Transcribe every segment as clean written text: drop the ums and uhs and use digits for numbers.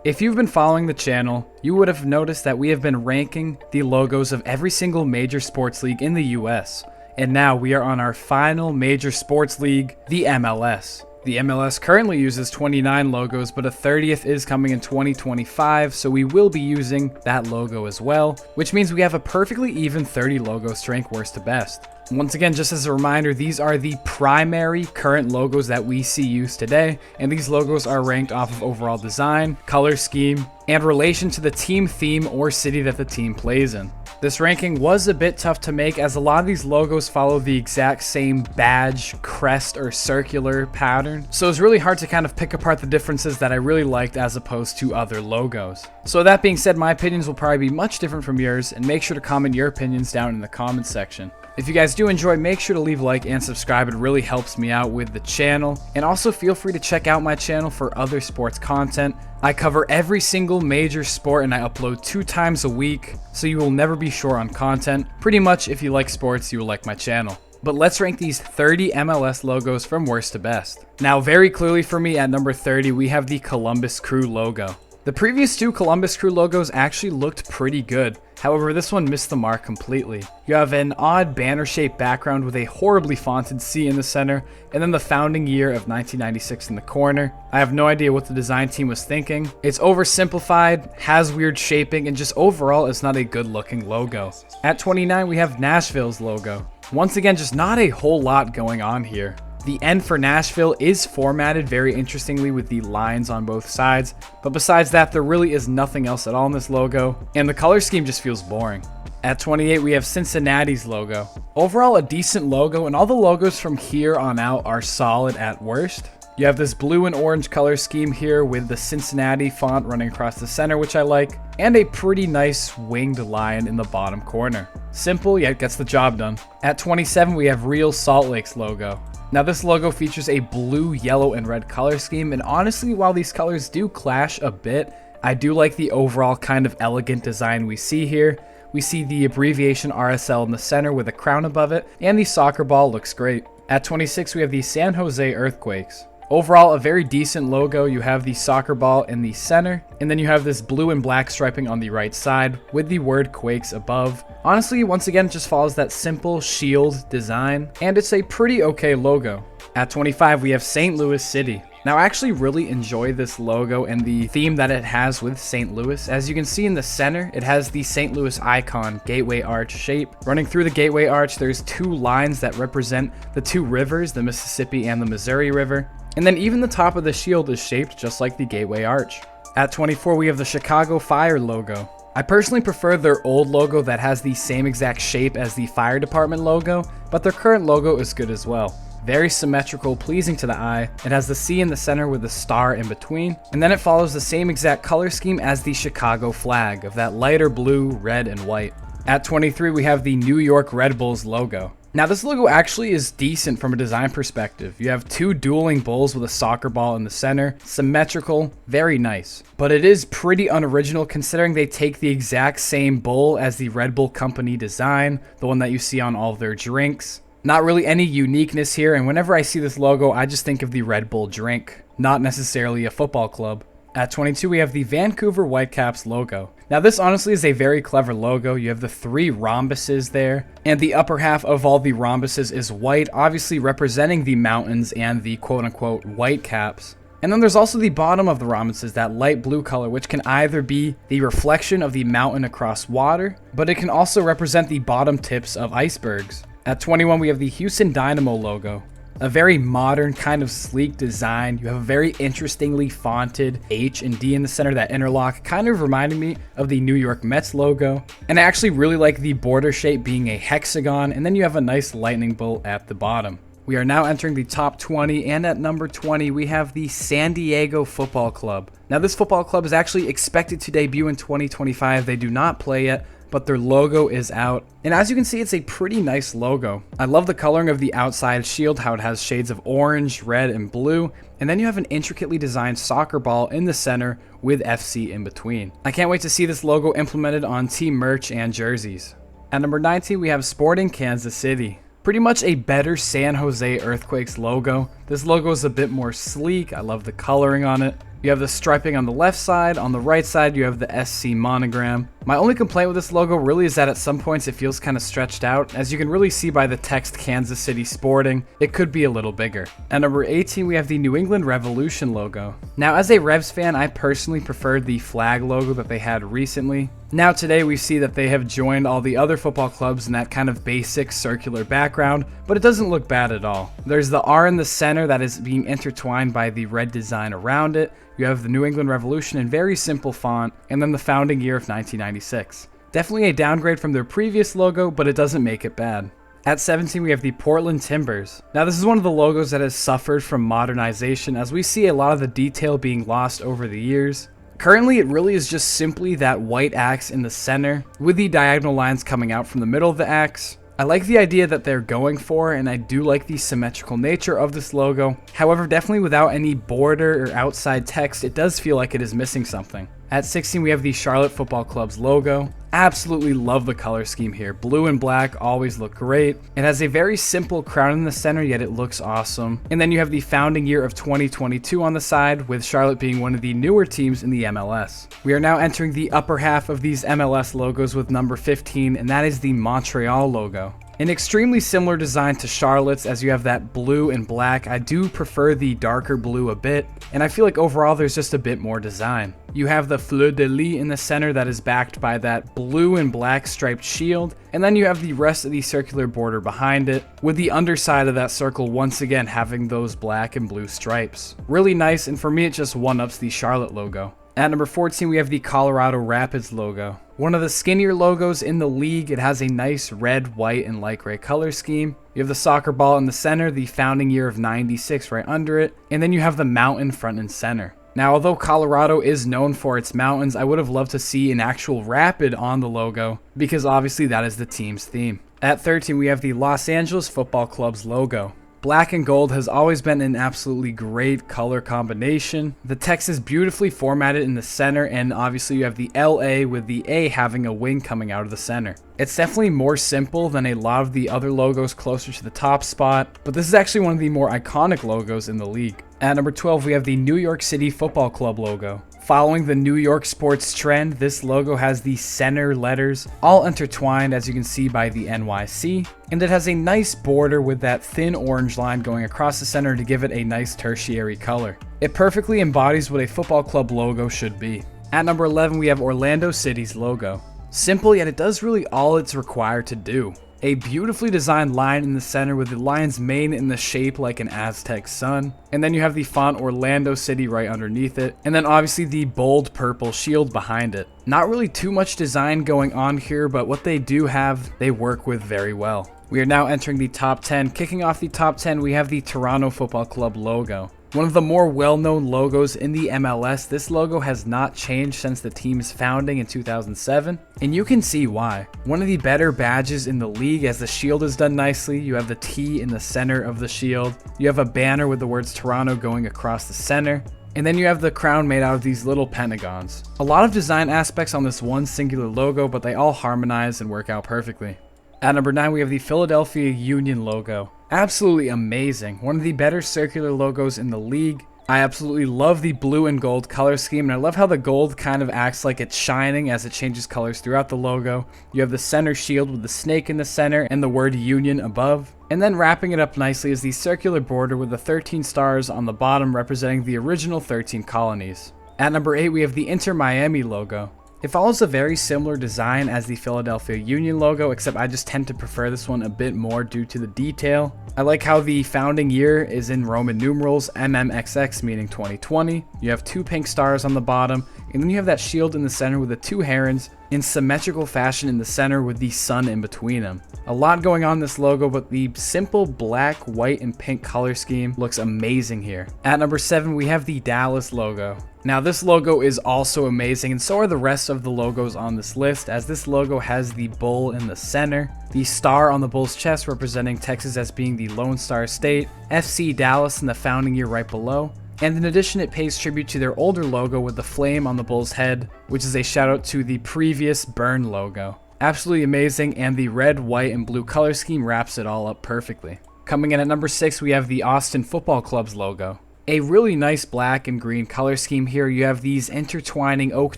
If you've been following the channel, you would have noticed that we have been ranking the logos of every single major sports league in the US. And now we are on our final major sports league, the MLS. The MLS currently uses 29 logos, but a 30th is coming in 2025, so we will be using that logo as well, which means we have a perfectly even 30 logos to rank worst to best. Once again, just as a reminder, these are the primary current logos that we see used today, and these logos are ranked off of overall design, color scheme, and relation to the team theme or city that the team plays in. This ranking was a bit tough to make as a lot of these logos follow the exact same badge, crest, or circular pattern, so it's really hard to kind of pick apart the differences that I really liked as opposed to other logos. So that being said, my opinions will probably be much different from yours, and make sure to comment your opinions down in the comments section. If you guys do enjoy, make sure to leave a like and subscribe. It really helps me out with the channel. And also feel free to check out my channel for other sports content. I cover every single major sport and I upload 2 times a week, so you will never be short on content. Pretty much if you like sports, you will like my channel. But let's rank these 30 MLS logos from worst to best. Now, very clearly for me at number 30, we have the Columbus Crew logo. The previous 2 Columbus Crew logos actually looked pretty good. However, this one missed the mark completely. You have an odd banner-shaped background with a horribly fonted C in the center, and then the founding year of 1996 in the corner. I have no idea what the design team was thinking. It's oversimplified, has weird shaping, and just overall it's not a good-looking logo. At 29, we have Nashville's logo. Once again, just not a whole lot going on here. The N for Nashville is formatted very interestingly with the lines on both sides, but besides that, there really is nothing else at all in this logo, and the color scheme just feels boring. At 28, we have Cincinnati's logo. Overall, a decent logo, and all the logos from here on out are solid at worst. You have this blue and orange color scheme here with the Cincinnati font running across the center, which I like, and a pretty nice winged lion in the bottom corner. Simple, yet gets the job done. At 27, we have Real Salt Lake's logo. Now this logo features a blue, yellow, and red color scheme, and honestly, while these colors do clash a bit, I do like the overall kind of elegant design we see here. We see the abbreviation RSL in the center with a crown above it, and the soccer ball looks great. At 26, we have the San Jose Earthquakes. Overall, a very decent logo. You have the soccer ball in the center, and then you have this blue and black striping on the right side with the word Quakes above. Honestly, once again, it just follows that simple shield design, and it's a pretty okay logo. At 25, we have St. Louis City. Now, I actually really enjoy this logo and the theme that it has with St. Louis. As you can see in the center, it has the St. Louis icon gateway arch shape. Running through the gateway arch, there's 2 lines that represent the 2 rivers, the Mississippi and the Missouri River. And then even the top of the shield is shaped just like the gateway arch. At 24, we have the Chicago Fire logo. I personally prefer their old logo that has the same exact shape as the fire department logo, but their current logo is good as well. Very symmetrical, pleasing to the eye. It has the C in the center with the star in between, and then it follows the same exact color scheme as the Chicago flag of that lighter blue, red, and white. At 23, we have the New York Red Bulls logo. Now this logo actually is decent from a design perspective. You have 2 dueling bulls with a soccer ball in the center, symmetrical, very nice. But it is pretty unoriginal considering they take the exact same bull as the Red Bull company design, the one that you see on all of their drinks. Not really any uniqueness here, and whenever I see this logo, I just think of the Red Bull drink, not necessarily a football club. At 22, we have the Vancouver Whitecaps logo. Now this honestly is a very clever logo. You have the 3 rhombuses there, and the upper half of all the rhombuses is white, obviously representing the mountains and the quote-unquote Whitecaps. And then there's also the bottom of the rhombuses, that light blue color, which can either be the reflection of the mountain across water, but it can also represent the bottom tips of icebergs. At 21, we have the Houston Dynamo logo. A very modern, kind of sleek design. You have a very interestingly fonted H and D in the center that interlock, kind of reminding me of the New York Mets logo. And I actually really like the border shape being a hexagon, and then you have a nice lightning bolt at the bottom. We are now entering the top 20, and at number 20, we have the San Diego Football Club. Now this football club is actually expected to debut in 2025. They do not play yet, but their logo is out. And as you can see, it's a pretty nice logo. I love the coloring of the outside shield, how it has shades of orange, red, and blue. And then you have an intricately designed soccer ball in the center with FC in between. I can't wait to see this logo implemented on team merch and jerseys. At number 19, we have Sporting Kansas City. Pretty much a better San Jose Earthquakes logo. This logo is a bit more sleek. I love the coloring on it. You have the striping on the left side. On the right side, you have the SC monogram. My only complaint with this logo really is that at some points it feels kind of stretched out. As you can really see by the text Kansas City Sporting, it could be a little bigger. At number 18, we have the New England Revolution logo. Now, as a Revs fan, I personally preferred the flag logo that they had recently. Now today we see that they have joined all the other football clubs in that kind of basic circular background, but it doesn't look bad at all. There's the R in the center that is being intertwined by the red design around it. You have the New England Revolution in very simple font, and then the founding year of 1996. Definitely a downgrade from their previous logo, but it doesn't make it bad. At 17, we have the Portland Timbers. Now, this is one of the logos that has suffered from modernization, as we see a lot of the detail being lost over the years. Currently, it really is just simply that white axe in the center, with the diagonal lines coming out from the middle of the axe. I like the idea that they're going for, and I do like the symmetrical nature of this logo. However, definitely without any border or outside text, it does feel like it is missing something. At 16, we have the Charlotte Football Club's logo. Absolutely love the color scheme here. Blue and black always look great. It has a very simple crown in the center, yet it looks awesome. And then you have the founding year of 2022 on the side, with Charlotte being one of the newer teams in the MLS. We are now entering the upper half of these MLS logos with number 15, and that is the Montreal logo. An extremely similar design to Charlotte's, as you have that blue and black. I do prefer the darker blue a bit, and I feel like overall there's just a bit more design. You have the fleur de lis in the center that is backed by that blue and black striped shield, and then you have the rest of the circular border behind it, with the underside of that circle once again having those black and blue stripes. Really nice, and for me it just one-ups the Charlotte logo. At number 14, we have the Colorado Rapids logo. One of the skinnier logos in the league. It has a nice red, white, and light gray color scheme. You have the soccer ball in the center, the founding year of 96 right under it, and then you have the mountain front and center. Now, although Colorado is known for its mountains, I would have loved to see an actual rapid on the logo, because obviously that is the team's theme. At 13, we have the Los Angeles Football Club's logo. Black and gold has always been an absolutely great color combination. The text is beautifully formatted in the center, and obviously you have the LA with the A having a wing coming out of the center. It's definitely more simple than a lot of the other logos closer to the top spot, but this is actually one of the more iconic logos in the league. At number 12, we have the New York City Football Club logo. Following the New York sports trend, this logo has the center letters all intertwined, as you can see by the NYC, and it has a nice border with that thin orange line going across the center to give it a nice tertiary color. It perfectly embodies what a football club logo should be. At number 11, we have Orlando City's logo. Simple, yet it does really all it's required to do. A beautifully designed line in the center with the lion's mane in the shape like an Aztec sun. And then you have the font Orlando City right underneath it. And then obviously the bold purple shield behind it. Not really too much design going on here, but what they do have, they work with very well. We are now entering the top 10. Kicking off the top 10, we have the Toronto Football Club logo. One of the more well-known logos in the MLS, this logo has not changed since the team's founding in 2007, and you can see why. One of the better badges in the league, as the shield is done nicely. You have the T in the center of the shield. You have a banner with the words Toronto going across the center. And then you have the crown made out of these little pentagons. A lot of design aspects on this one singular logo, but they all harmonize and work out perfectly. At number 9, we have the Philadelphia Union logo. Absolutely amazing. One of the better circular logos in the league. I absolutely love the blue and gold color scheme, and I love how the gold kind of acts like it's shining as it changes colors throughout the logo. You have the center shield with the snake in the center and the word Union above. And then wrapping it up nicely is the circular border with the 13 stars on the bottom representing the original 13 colonies. At number 8, we have the Inter Miami logo. It follows a very similar design as the Philadelphia Union logo, except I just tend to prefer this one a bit more due to the detail. I like how the founding year is in Roman numerals, MMXX meaning 2020. You have 2 pink stars on the bottom, and then you have that shield in the center with the 2 herons in symmetrical fashion in the center with the sun in between them. A lot going on in this logo, but the simple black, white, and pink color scheme looks amazing here. At number 7, we have the Dallas logo. Now this logo is also amazing, and so are the rest of the logos on this list, as this logo has the bull in the center, the star on the bull's chest representing Texas as being the Lone Star State, FC Dallas in the founding year right below, and in addition it pays tribute to their older logo with the flame on the bull's head, which is a shout out to the previous Burn logo. Absolutely amazing, and the red, white, and blue color scheme wraps it all up perfectly. Coming in at number 6, we have the Austin Football Club's logo. A really nice black and green color scheme here. You have these intertwining oak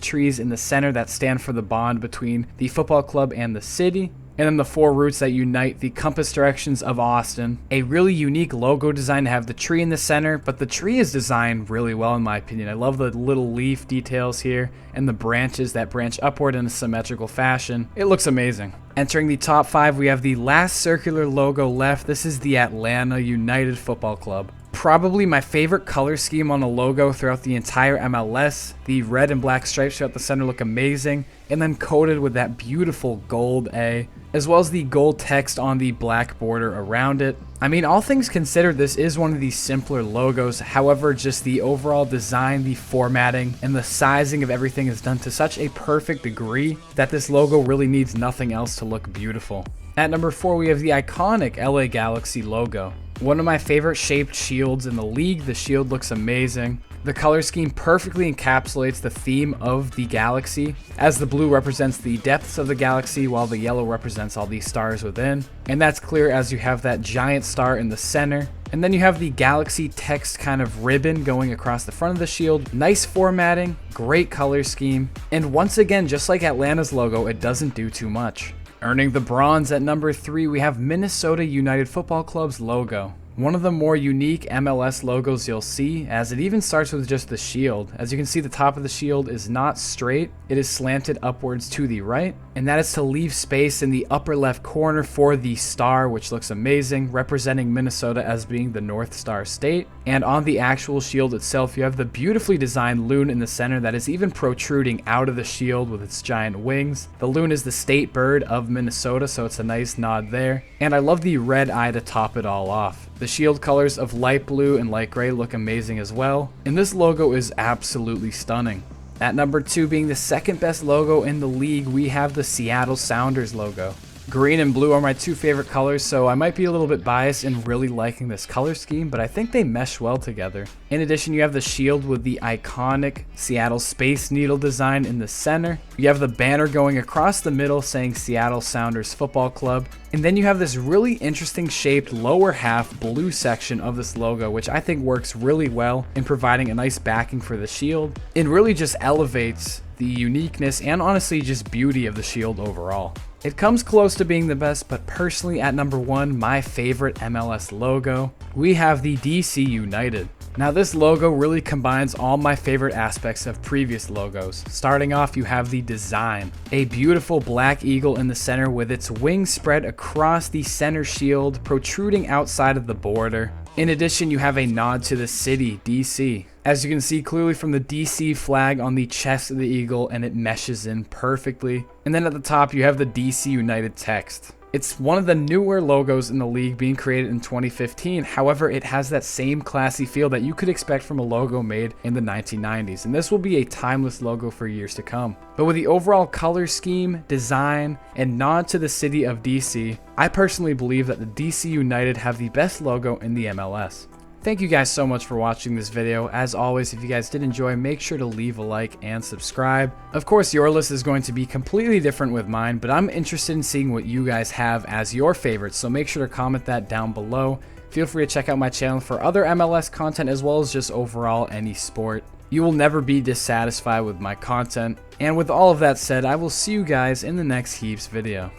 trees in the center that stand for the bond between the football club and the city. And then the 4 roots that unite the compass directions of Austin. A really unique logo design to have the tree in the center, but the tree is designed really well in my opinion. I love the little leaf details here and the branches that branch upward in a symmetrical fashion. It looks amazing. Entering the top 5, we have the last circular logo left. This is the Atlanta United Football Club. Probably my favorite color scheme on a logo throughout the entire MLS. The red and black stripes throughout the center look amazing, and then coated with that beautiful gold A, as well as the gold text on the black border around it. I mean, all things considered, this is one of the simpler logos. However, just the overall design, the formatting, and the sizing of everything is done to such a perfect degree that this logo really needs nothing else to look beautiful. At number 4, we have the iconic LA Galaxy logo. One of my favorite shaped shields in the league. The shield looks amazing. The color scheme perfectly encapsulates the theme of the galaxy, as the blue represents the depths of the galaxy while the yellow represents all these stars within. And that's clear as you have that giant star in the center. And then you have the galaxy text kind of ribbon going across the front of the shield. Nice formatting, great color scheme. And once again, just like Atlanta's logo, it doesn't do too much. Earning the bronze at number 3, we have Minnesota United Football Club's logo. One of the more unique MLS logos you'll see, as it even starts with just the shield. As you can see, the top of the shield is not straight, it is slanted upwards to the right, and that is to leave space in the upper left corner for the star, which looks amazing, representing Minnesota as being the North Star state. And on the actual shield itself, you have the beautifully designed loon in the center that is even protruding out of the shield with its giant wings. The loon is the state bird of Minnesota, so it's a nice nod there. And I love the red eye to top it all off. The shield colors of light blue and light gray look amazing as well, and this logo is absolutely stunning. At number 2, being the second best logo in the league, we have the Seattle Sounders logo. Green and blue are my 2 favorite colors, so I might be a little bit biased in really liking this color scheme, but I think they mesh well together. In addition, you have the shield with the iconic Seattle Space Needle design in the center. You have the banner going across the middle saying Seattle Sounders Football Club. And then you have this really interesting shaped lower half blue section of this logo, which I think works really well in providing a nice backing for the shield. It really just elevates the uniqueness and honestly just beauty of the shield overall. It comes close to being the best, but personally at number 1, my favorite MLS logo, we have the DC United. Now this logo really combines all my favorite aspects of previous logos. Starting off, you have the design. A beautiful black eagle in the center with its wings spread across the center shield, protruding outside of the border. In addition, you have a nod to the city, DC. As you can see clearly from the DC flag on the chest of the eagle, and it meshes in perfectly. And then at the top, you have the DC United text. It's one of the newer logos in the league, being created in 2015. However, it has that same classy feel that you could expect from a logo made in the 1990s, and this will be a timeless logo for years to come. But with the overall color scheme, design, and nod to the city of DC, I personally believe that the DC United have the best logo in the MLS. Thank you guys so much for watching this video. As always, if you guys did enjoy, make sure to leave a like and subscribe. Of course, your list is going to be completely different with mine, but I'm interested in seeing what you guys have as your favorites, so make sure to comment that down below. Feel free to check out my channel for other MLS content as well as just overall any sport. You will never be dissatisfied with my content. And with all of that said, I will see you guys in the next Heaps video.